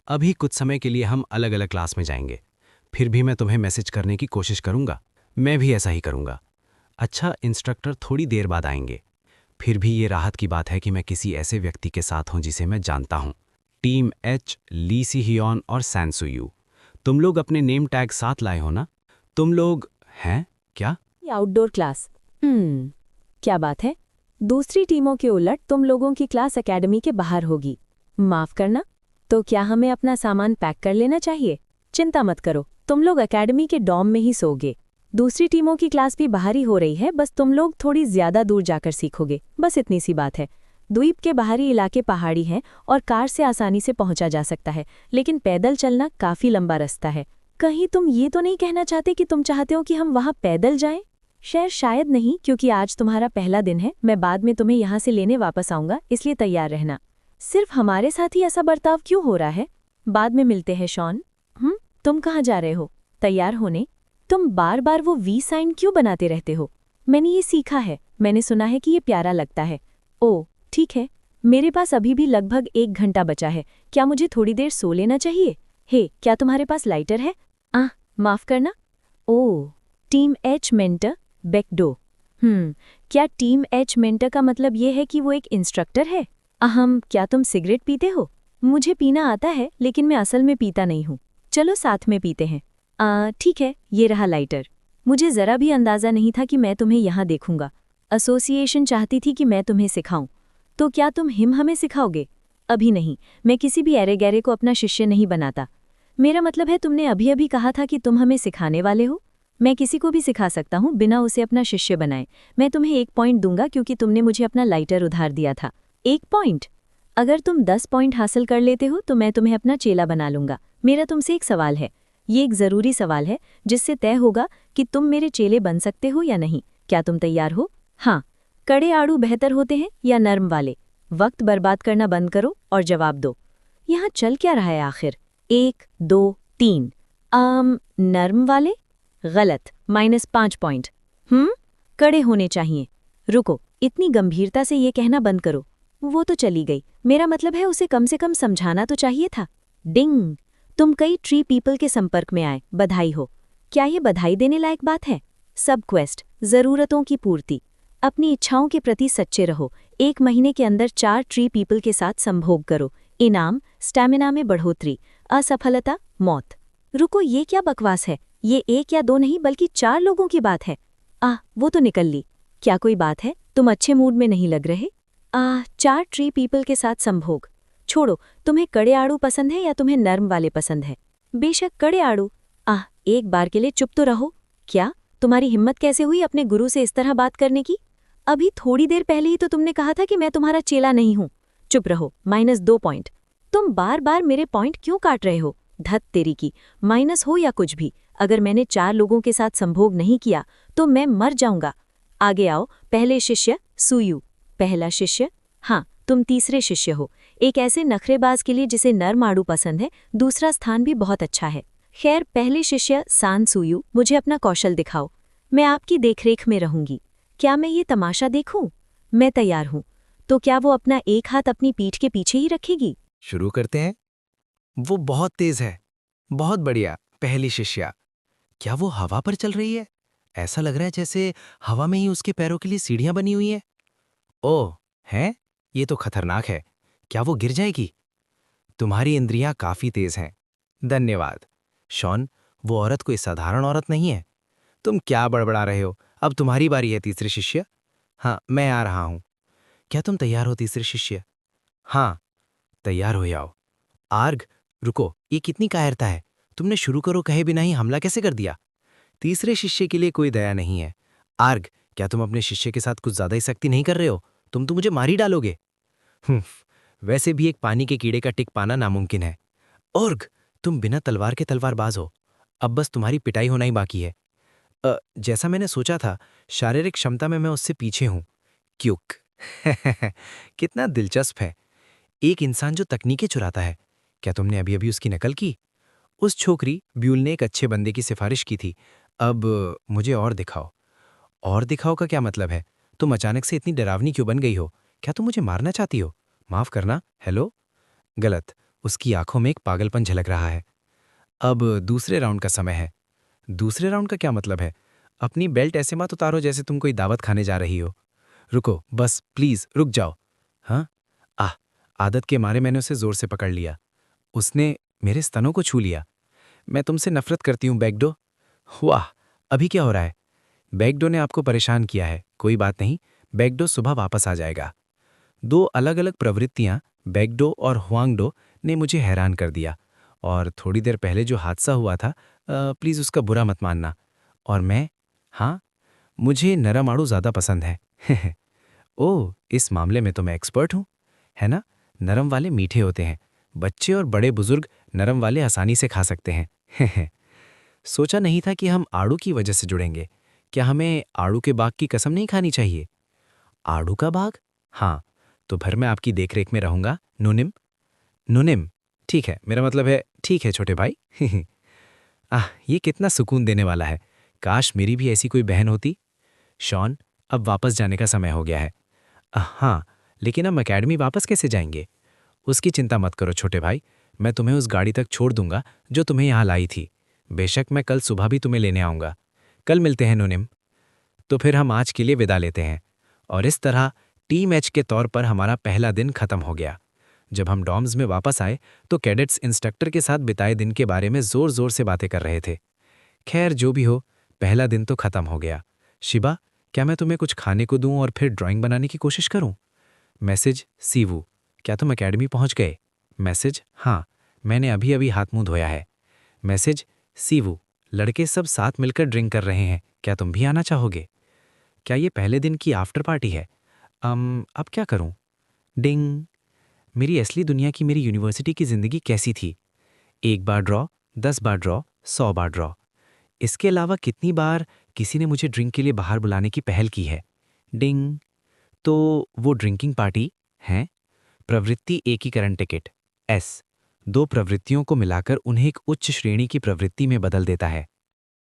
अभी कुछ समय के लिए हम अलग अलग क्लास में जाएंगे। फिर भी मैं तुम्हें मैसेज करने की कोशिश करूंगा। मैं भी ऐसा ही करूंगा। अच्छा, इंस्ट्रक्टर थोड़ी देर बाद आएंगे। फिर भी ये राहत की बात है कि मैं किसी ऐसे व्यक्ति के साथ हूं जिसे मैं जानता हूं। टीम एच, ली सी हियॉन और सैनसुयू। तुम लोग अपने नेम टैग साथ लाए हो ना? तुम लोग हैं क्या? ये आउटडोर क्लास। क्या बात है। दूसरी टीमों के उलट तुम लोगों की क्लास एकेडमी के बाहर होगी। माफ करना। तो क्या हमें अपना सामान पैक कर लेना चाहिए? चिंता मत करो, तुम लोग एकेडमी के डॉम में ही सोगे। दूसरी टीमों की क्लास भी बाहर ही हो रही है, बस तुम लोग थोड़ी ज्यादा दूर जाकर सीखोगे। बस इतनी सी बात है। द्वीप के बाहरी इलाके पहाड़ी हैं और कार से आसानी से पहुंचा जा सकता है, लेकिन पैदल चलना काफी लंबा रास्ता है। कहीं तुम ये तो नहीं कहना चाहते कि तुम चाहते हो कि हम वहां पैदल जाएं? शायद नहीं, क्योंकि आज तुम्हारा पहला दिन है। मैं बाद में तुम्हें यहाँ से लेने वापस आऊंगा, इसलिए तैयार रहना। सिर्फ हमारे साथ ही ऐसा बर्ताव क्यों हो रहा है? बाद में मिलते हैं शॉन। तुम कहाँ जा रहे हो? तैयार होने? तुम बार बार वो वी साइन क्यों बनाते रहते हो? मैंने ये सीखा है, मैंने सुना है कि ये प्यारा लगता है। ओह ठीक है, मेरे पास अभी भी लगभग 1 घंटा बचा है। क्या मुझे थोड़ी देर सो लेना चाहिए? हे, क्या तुम्हारे पास लाइटर है? माफ करना। ओह, टीम एच मेंटर बेकडो। क्या टीम एच मेंटर का मतलब ये है कि वो एक इंस्ट्रक्टर है? क्या तुम सिगरेट पीते हो? मुझे पीना आता है, लेकिन मैं असल में पीता नहीं हूँ। चलो साथ में पीते हैं। ठीक है, ये रहा लाइटर। मुझे जरा भी अंदाजा नहीं था कि मैं तुम्हें यहाँ देखूंगा। एसोसिएशन चाहती थी कि मैं तुम्हें सिखाऊं। तो क्या तुम हमें सिखाओगे? अभी नहीं, मैं किसी भी ऐरे गैरे को अपना शिष्य नहीं बनाता। मेरा मतलब है, तुमने अभी अभी कहा था कि तुम हमें सिखाने वाले हो। मैं किसी को भी सिखा सकता हूँ बिना उसे अपना शिष्य बनाए। मैं तुम्हें 1 पॉइंट दूंगा क्योंकि तुमने मुझे अपना लाइटर उधार दिया था। 1 पॉइंट? अगर तुम 10 पॉइंट हासिल कर लेते हो तो मैं तुम्हें अपना चेला बना लूंगा। मेरा तुमसे एक सवाल है। ये एक ज़रूरी सवाल है जिससे तय होगा कि तुम मेरे चेले बन सकते हो या नहीं। क्या तुम तैयार हो? हाँ। कड़े आड़ू बेहतर होते हैं या नर्म वाले? वक्त बर्बाद करना बंद करो और जवाब दो। यहाँ चल क्या रहा है आखिर? 1, 2, 3। नर्म वाले? गलत, -5 पॉइंट। कड़े होने चाहिए। रुको, इतनी गंभीरता से ये कहना बंद करो। वो तो चली गई, मेरा मतलब है उसे कम से कम समझाना तो चाहिए था। डिंग, तुम कई ट्री पीपल के संपर्क में आए, बधाई हो। क्या ये बधाई देने लायक बात है? सब क्वेस्ट, जरूरतों की पूर्ति। अपनी इच्छाओं के प्रति सच्चे रहो। 1 महीने के अंदर 4 ट्री पीपल के साथ संभोग करो। इनाम, स्टैमिना में बढ़ोतरी, असफलता, मौत। रुको, ये क्या बकवास है? ये 1 या 2 नहीं बल्कि 4 लोगों की बात है। वो तो निकल ली। क्या कोई बात है? तुम अच्छे मूड में नहीं लग रहे। 4 ट्री पीपल के साथ संभोग। छोड़ो, तुम्हें कड़े आड़ू पसंद है या तुम्हें नर्म वाले पसंद है? बेशक कड़े आड़ू। एक बार के लिए चुप तो रहो। क्या तुम्हारी हिम्मत कैसे हुई अपने गुरु से इस तरह बात करने की? अभी थोड़ी देर पहले ही तो तुमने कहा था कि मैं तुम्हारा चेला नहीं हूं। चुप रहो, -2 पॉइंट। तुम बार बार मेरे पॉइंट क्यों काट रहे हो? धत तेरी की, माइनस हो या कुछ भी, अगर मैंने 4 लोगों के साथ संभोग नहीं किया तो मैं मर जाऊंगा। आगे आओ। पहले शिष्य सुयू। पहला शिष्य? हाँ, तुम तीसरे शिष्य हो। एक ऐसे नखरेबाज के लिए जिसे नर्म आड़ू पसंद है, दूसरा स्थान भी बहुत अच्छा है। खैर, पहले शिष्य सान सुयू, मुझे अपना कौशल दिखाओ। मैं आपकी देखरेख में रहूंगी। क्या मैं ये तमाशा देखूं? मैं तैयार हूं। तो क्या वो अपना एक हाथ अपनी पीठ के पीछे ही रखेगी? शुरू करते हैं। वो बहुत तेज है। बहुत बढ़िया। पहली शिष्या। क्या वो हवा पर चल रही है? ऐसा लग रहा है जैसे हवा में ही उसके पैरों के लिए सीढ़ियां बनी हुई हैं। ओह, हैं? ये तो खतरनाक है। क्या वो गिर जाएगी? तुम्हारी इंद्रियां काफी तेज हैं। धन्यवाद। शॉन, वो औरत कोई साधारण औरत नहीं है। तुम क्या बड़बड़ा रहे हो? अब तुम्हारी बारी है, तीसरे शिष्य। हाँ, मैं आ रहा हूं। क्या तुम तैयार हो, तीसरे शिष्य? हाँ, तैयार हो जाओ। आर्ग, रुको, ये कितनी कायरता है। तुमने शुरू करो कहे बिना ही हमला कैसे कर दिया? तीसरे शिष्य के लिए कोई दया नहीं है। आर्ग, क्या तुम अपने शिष्य के साथ कुछ ज्यादा ही सख्ती नहीं कर रहे हो? तुम तो मुझे मार ही डालोगे। वैसे भी एक पानी के कीड़े का टिक पाना नामुमकिन है। ओर्ग, तुम बिना तलवार के तलवारबाज हो। अब बस तुम्हारी पिटाई होना ही बाकी है। जैसा मैंने सोचा था, शारीरिक क्षमता में मैं उससे पीछे हूं। क्यूक। कितना दिलचस्प है। एक इंसान जो तकनीकें चुराता है। क्या तुमने अभी अभी उसकी नकल की? उस छोकरी ब्यूल ने एक अच्छे बंदे की सिफारिश की थी। अब मुझे और दिखाओ। और दिखाओ का क्या मतलब है? तुम अचानक से इतनी डरावनी क्यों बन गई हो? क्या तुम मुझे मारना चाहती हो? माफ करना। हेलो? गलत। उसकी आंखों में एक पागलपन झलक रहा है। अब दूसरे राउंड का समय है। दूसरे राउंड का क्या मतलब है? अपनी बेल्ट ऐसे मत उतारो जैसे तुम कोई दावत खाने जा रही हो। रुको, बस प्लीज रुक जाओ। हाँ? आदत के मारे मैंने उसे जोर से पकड़ लिया। उसने मेरे स्तनों को छू लिया। मैं तुमसे नफरत करती हूँ बैकडो। वाह, अभी क्या हो रहा है? बैकडो ने आपको परेशान किया है, कोई बात नहीं, बैकडो सुबह वापस आ जाएगा। दो अलग अलग प्रवृत्तियां, बैकडो और हुआंगडो, ने मुझे हैरान कर दिया। और थोड़ी देर पहले जो हादसा हुआ था, प्लीज उसका बुरा मत मानना। और मैं, हाँ, मुझे नरम आड़ू ज्यादा पसंद है। ओह, इस मामले में तो मैं एक्सपर्ट हूं, है ना? नरम वाले मीठे होते हैं। बच्चे और बड़े बुजुर्ग नरम वाले आसानी से खा सकते हैं। सोचा नहीं था कि हम आड़ू की वजह से जुड़ेंगे। क्या हमें आड़ू के बाग की कसम नहीं खानी चाहिए? आड़ू का बाग? हाँ, तो भर मैं आपकी देखरेख में रहूंगा, नुनिम। नुनिम, ठीक है, मेरा मतलब है ठीक है छोटे भाई। ये कितना सुकून देने वाला है। काश मेरी भी ऐसी कोई बहन होती। शॉन, अब वापस जाने का समय हो गया है। हाँ, लेकिन हम अकेडमी वापस कैसे जाएंगे? उसकी चिंता मत करो छोटे भाई, मैं तुम्हें उस गाड़ी तक छोड़ दूंगा जो तुम्हें यहाँ लाई थी। बेशक मैं कल सुबह भी तुम्हें लेने आऊंगा। कल मिलते हैं नुनिम। तो फिर हम आज के लिए विदा लेते हैं। और इस तरह टीम एच के तौर पर हमारा पहला दिन खत्म हो गया। जब हम डॉर्म्स में वापस आए तो कैडेट्स इंस्ट्रक्टर के साथ बिताए दिन के बारे में जोर जोर से बातें कर रहे थे। खैर जो भी हो, पहला दिन तो खत्म हो गया। शिबा, क्या मैं तुम्हें कुछ खाने को दूं और फिर ड्राइंग बनाने की कोशिश करूं? मैसेज सीवू, क्या तुम एकेडमी पहुंच गए? मैसेज, हाँ, मैंने अभी अभी हाथ मुंह धोया है। मैसेज सीवू, लड़के सब साथ मिलकर ड्रिंक कर रहे हैं, क्या तुम भी आना चाहोगे? क्या ये पहले दिन की आफ्टर पार्टी है? अब क्या करूं? डिंग। मेरी असली दुनिया की मेरी यूनिवर्सिटी की जिंदगी कैसी थी? 1 बार ड्रॉ, 10 बार ड्रॉ, 100 बार ड्रॉ। इसके अलावा कितनी बार किसी ने मुझे ड्रिंक के लिए बाहर बुलाने की पहल की है? डिंग। तो वो ड्रिंकिंग पार्टी है? प्रवृत्ति एकीकरण टिकट एस, दो प्रवृत्तियों को मिलाकर उन्हें एक उच्च श्रेणी की प्रवृत्ति में बदल देता है।